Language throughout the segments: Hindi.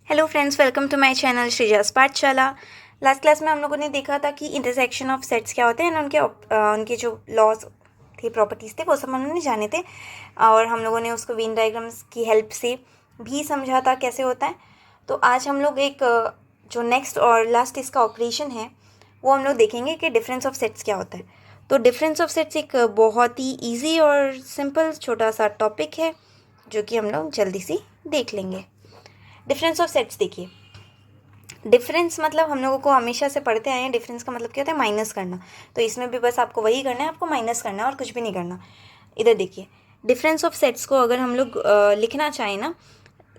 Hello friends, welcome to my channel Shreeja's Pathshala. Last class में हम लोगों ने देखा था कि इंटरसेक्शन ऑफ सेट्स क्या होते हैं, उनके जो लॉज थे, प्रॉपर्टीज़ थे, वो सब हमने जाने थे। और हम लोगों ने उसको वेन डायग्राम्स की हेल्प से भी समझा था कैसे होता है। तो आज हम लोग एक जो नेक्स्ट और लास्ट इसका ऑपरेशन है वो हम लोग देखेंगे कि डिफरेंस ऑफ सेट्स क्या होता है। तो डिफरेंस ऑफ सेट्स एक बहुत ही ईजी और सिंपल छोटा सा टॉपिक है जो कि हम लोग जल्दी से देख लेंगे। डिफरेंस ऑफ सेट्स देखिए, डिफरेंस मतलब हम लोगों को हमेशा से पढ़ते आए हैं, डिफरेंस का मतलब क्या होता है, माइनस करना। तो इसमें भी बस आपको वही करना है, आपको माइनस करना है और कुछ भी नहीं करना। इधर देखिए, डिफरेंस ऑफ सेट्स को अगर हम लोग लिखना चाहें ना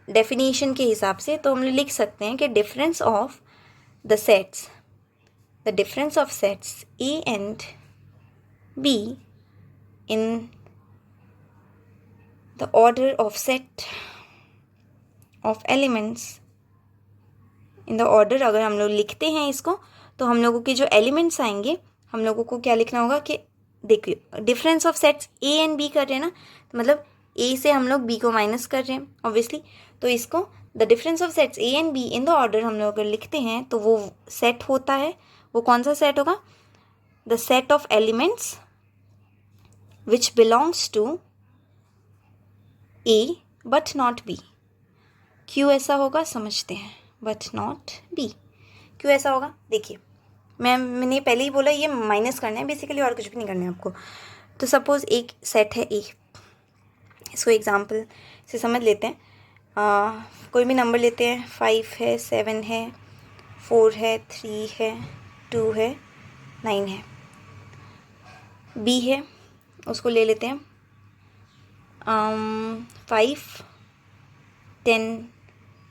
डेफिनेशन के हिसाब से, तो हम लोग लिख सकते हैं कि difference of the sets, the difference of sets A and be in the order of set of elements in the order. अगर हम लोग लिखते हैं इसको तो हम लोगों के जो एलिमेंट्स आएंगे, हम लोगों को क्या लिखना होगा कि देखिए difference of sets A and B कर रहे हैं ना, तो मतलब ए से हम लोग बी को माइनस कर रहे हैं ऑब्वियसली। तो इसको the difference of sets A and be in the order हम लोग अगर लिखते हैं तो वो सेट होता है, वो कौन सा सेट होगा, the set of elements which belongs to A but not B. क्यों ऐसा होगा समझते हैं, बट नॉट बी। क्यों ऐसा होगा देखिए, मैंने पहले ही बोला ये माइनस करना है बेसिकली, और कुछ भी नहीं करना है आपको। तो सपोज़ एक सेट है ए, इसको एग्जांपल से समझ लेते हैं। कोई भी नंबर लेते हैं, 5 है, 7 है, 4 है, 3 है, 2 है, 9 है। बी है, उसको ले लेते हैं 5, 10,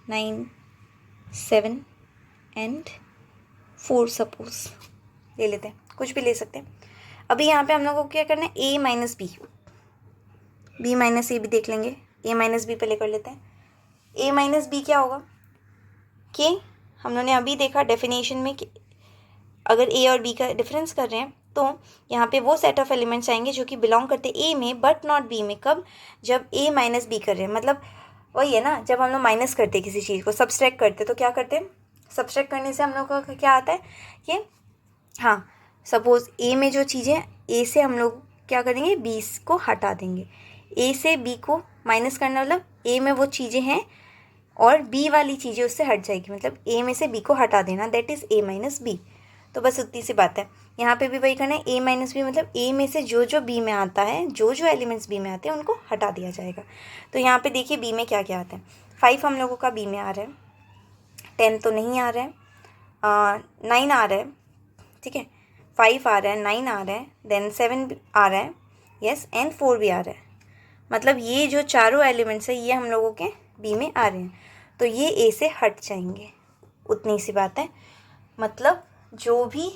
9, 7 एंड 4 सपोज ले लेते हैं, कुछ भी ले सकते हैं। अभी यहाँ पे हम लोग को क्या करना है, ए माइनस बी, बी माइनस ए भी देख लेंगे। ए माइनस बी पहले कर लेते हैं। ए माइनस बी क्या होगा कि हम लोगों ने अभी देखा डेफिनेशन में कि अगर ए और बी का डिफरेंस कर रहे हैं तो यहाँ पे वो सेट ऑफ एलिमेंट्स आएंगे जो कि बिलोंग करते ए में बट नॉट बी में। कब, जब ए माइनस बी कर रहे हैं, मतलब वही है ना, जब हम लोग माइनस करते हैं किसी चीज़ को, सब्सट्रैक्ट करते तो क्या करते हैं, सब्सट्रैक्ट करने से हम लोग का क्या आता है कि हाँ, सपोज़ ए में जो चीज़ें, ए से हम लोग क्या करेंगे, बी को हटा देंगे। ए से बी को माइनस करना मतलब ए में वो चीज़ें हैं और बी वाली चीज़ें उससे हट जाएगी, मतलब ए में से बी को हटा देना, that is A minus B. तो बस उतनी सी बात है। यहाँ पे भी वही करना है, ए माइनस बी मतलब ए में से जो जो बी में आता है, जो जो एलिमेंट्स बी में आते हैं उनको हटा दिया जाएगा। तो यहाँ पे देखिए बी में क्या क्या आता है। 5 हम लोगों का बी में आ रहा है, 10 तो नहीं आ रहा है, 9 आ रहा है, ठीक है, 5 आ रहा है, 9 आ रहा है, देन 7 आ रहा है, यस, एंड 4 भी आ रहा है। मतलब ये जो चारों एलिमेंट्स है ये हम लोगों के बी में आ रहे हैं, तो ये ए से हट जाएंगे, उतनी सी बात है। मतलब जो भी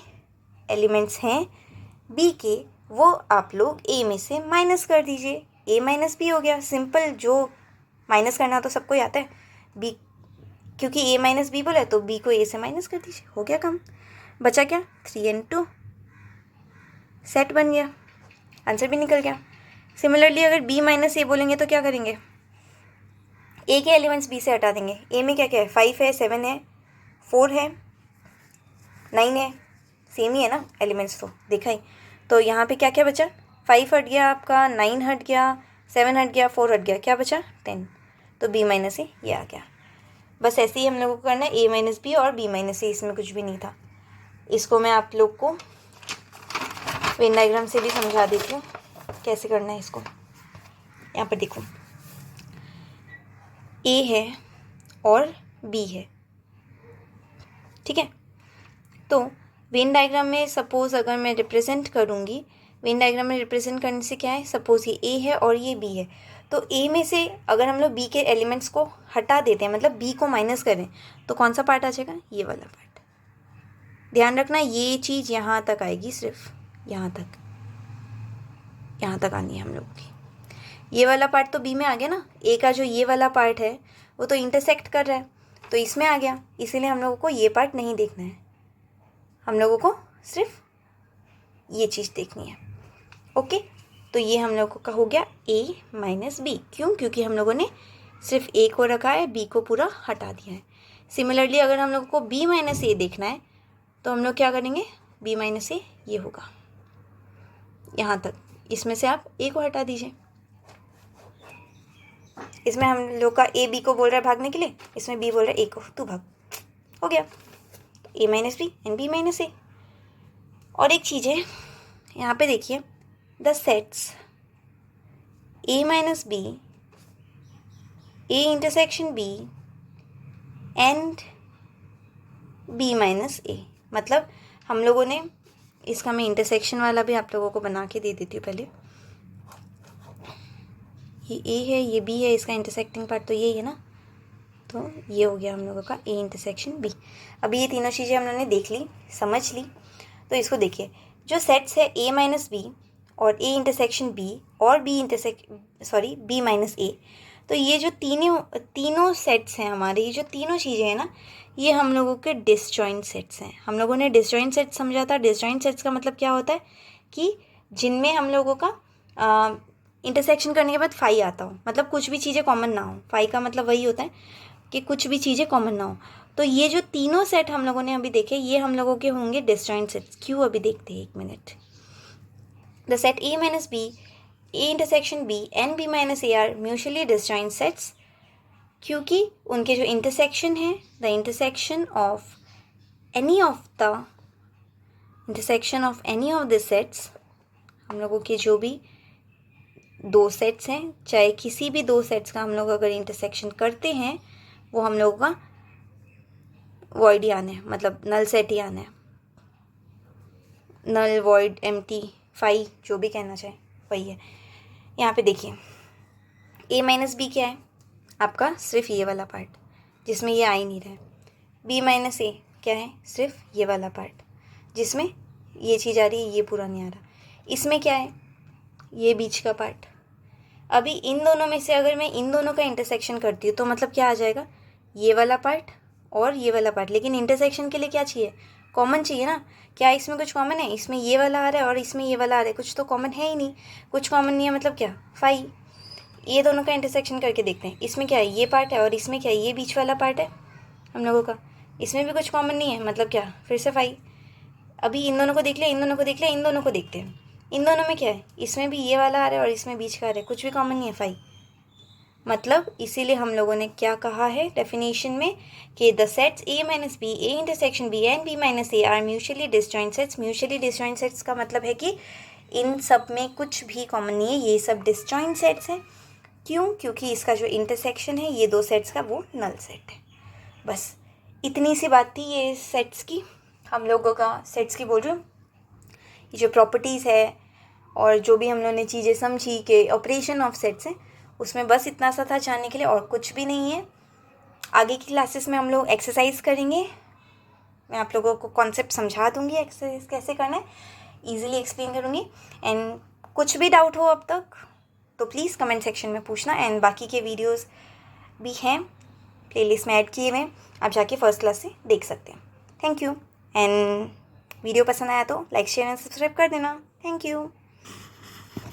एलिमेंट्स हैं बी के, वो आप लोग ए में से माइनस कर दीजिए, ए माइनस बी हो गया। सिंपल, जो माइनस करना तो सबको ही आता है, बी क्योंकि ए माइनस बी बोला है तो बी को ए से माइनस कर दीजिए, हो गया काम। बचा क्या, 3 and 2, सेट बन गया, आंसर भी निकल गया। सिमिलरली अगर बी माइनस ए बोलेंगे तो क्या करेंगे, ए के एलिमेंट्स बी से हटा देंगे। ए में क्या क्या है, 5 है, 7 है, 4 है, 9 है, सेम ही है ना एलिमेंट्स, तो देखा ही। तो यहाँ पे क्या क्या बचा, 5 हट गया आपका, 9 हट गया, 7 हट गया, 4 हट गया, क्या बचा 10। तो बी माइनस ए ये आ गया। बस ऐसे ही हम लोगों को करना है, ए माइनस बी और बी माइनस ए, इसमें कुछ भी नहीं था। इसको मैं आप लोग को वेन डायग्राम से भी समझा देती हूँ कैसे करना है इसको। यहाँ पर देखो, ए है और बी है, ठीक है। तो वेन डायग्राम में सपोज़ अगर मैं रिप्रेजेंट करूँगी, वेन डायग्राम में रिप्रेजेंट करने से क्या है, सपोज़ ये ए है और ये बी है, तो ए में से अगर हम लोग बी के एलिमेंट्स को हटा देते हैं, मतलब बी को माइनस करें, तो कौन सा पार्ट आ जाएगा, ये वाला पार्ट। ध्यान रखना ये चीज़ यहाँ तक आएगी, सिर्फ यहाँ तक आनी है हम लोगों की। ये वाला पार्ट तो बी में आ गया ना, ए का जो ये वाला पार्ट है वो तो इंटरसेक्ट कर रहा है, तो इसमें आ गया, इसीलिए हम लोगों को ये पार्ट नहीं देखना है, हम लोगों को सिर्फ ये चीज़ देखनी है। ओके, तो ये हम लोगों का हो गया ए माइनस बी। क्यों, क्योंकि हम लोगों ने सिर्फ ए को रखा है, बी को पूरा हटा दिया है। सिमिलरली अगर हम लोगों को बी माइनस ए देखना है तो हम लोग क्या करेंगे, बी माइनस ए ये होगा यहाँ तक, इसमें से आप ए को हटा दीजिए। इसमें हम लोग का ए बी को बोल रहा है भागने के लिए, इसमें बी बोल रहा है ए को तू भाग, हो गया a minus b and B minus a. और एक चीज़ है यहाँ पे देखिए, the sets A minus B, A intersection B and B minus a, मतलब हम लोगों ने इसका, मैं इंटरसेक्शन वाला भी आप लोगों को बना के दे देती हूँ पहले। ये ए है, ये बी है, इसका इंटरसेक्टिंग पार्ट तो यही है ना, तो ये हो गया हम लोगों का ए इंटरसेक्शन बी। अभी ये तीनों चीज़ें हम लोगों ने देख ली, समझ ली। तो इसको देखिए, जो सेट्स है ए माइनस बी और ए इंटरसेक्शन बी और बी माइनस ए, तो ये जो तीनों सेट्स हैं हमारे, ये जो तीनों चीज़ें हैं ना, ये हम लोगों के डिसजॉइंट सेट्स हैं। हम लोगों ने डिसजॉइंट सेट्स समझा था। डिसजॉइंट सेट्स का मतलब क्या होता है कि जिनमें हम लोगों का इंटरसेक्शन करने के बाद फाई आता हो, मतलब कुछ भी चीज़ें कॉमन ना हो। फाई का मतलब वही होता है कि कुछ भी चीज़ें कॉमन ना हो। तो ये जो तीनों सेट हम लोगों ने अभी देखे, ये हम लोगों के होंगे डिसजॉइंट सेट्स। क्यों, अभी देखते हैं, एक minute. The set A minus B, A intersection B and B minus A are mutually disjoint sets, क्योंकि उनके जो इंटरसेक्शन है, the intersection of any of this sets, हम लोगों के जो भी दो सेट्स हैं, चाहे किसी भी दो सेट्स का हम लोग अगर इंटरसेक्शन करते हैं, वो हम लोगों का वॉइड ही आना है, मतलब नल सेट ही आना है। नल, वॉइड, एम्प्टी, फाई, जो भी कहना चाहे वही है। यहाँ पे देखिए, ए माइनस बी क्या है आपका, सिर्फ ये वाला पार्ट जिसमें ये आ ही नहीं रहा है। बी माइनस ए क्या है, सिर्फ ये वाला पार्ट जिसमें ये चीज़ आ रही है, ये पूरा नहीं आ रहा। इसमें क्या है, ये बीच का पार्ट। अभी इन दोनों में से अगर मैं इन दोनों का इंटरसेक्शन करती हूँ तो मतलब क्या आ जाएगा, ये वाला पार्ट और ये वाला पार्ट। लेकिन इंटरसेक्शन के लिए क्या चाहिए, कॉमन चाहिए ना। क्या इसमें कुछ कॉमन है, इसमें ये वाला आ रहा है और इसमें ये वाला आ रहा है, कुछ तो कॉमन है ही नहीं। कुछ कॉमन नहीं है मतलब क्या, फाई। ये दोनों का इंटरसेक्शन करके देखते हैं, इसमें क्या है, ये पार्ट है और इसमें क्या है, ये बीच वाला पार्ट है हम लोगों का। इसमें भी कुछ कॉमन नहीं है मतलब क्या, फिर से फाई। अभी इन दोनों को देख लिया, इन दोनों को देख लिया, इन दोनों को देखते हैं। इन दोनों में क्या है, इसमें भी ये वाला आ रहा है और इसमें बीच का आ रहा है, कुछ भी कॉमन नहीं है, फाई। मतलब इसीलिए हम लोगों ने क्या कहा है डेफिनेशन में कि the sets A minus B, A intersection B and B minus A are mutually disjoint sets. Mutually disjoint sets का मतलब है कि इन सब में कुछ भी कॉमन नहीं है, ये सब डिसजॉइंट सेट्स हैं। क्यों, क्योंकि इसका जो इंटरसेक्शन है ये दो सेट्स का, वो नल सेट है। बस इतनी सी बात थी ये सेट्स की, हम लोगों का सेट्स की बोल रही हूँ। ये जो प्रॉपर्टीज़ है और जो भी हम लोगों ने चीज़ें समझी कि ऑपरेशन ऑफ सेट्स हैं, उसमें बस इतना सा था जानने के लिए, और कुछ भी नहीं है। आगे की क्लासेस में हम लोग एक्सरसाइज करेंगे, मैं आप लोगों को कॉन्सेप्ट समझा दूँगी, एक्सरसाइज कैसे करना है ईजिली एक्सप्लेन करूँगी। एंड कुछ भी डाउट हो अब तक तो प्लीज़ कमेंट सेक्शन में पूछना। एंड बाकी के वीडियोस भी हैं प्लेलिस्ट में ऐड किए हुए, आप जाके फर्स्ट क्लास से देख सकते हैं। Thank you. एंड वीडियो पसंद आया तो लाइक, शेयर एंड सब्सक्राइब कर देना। Thank you.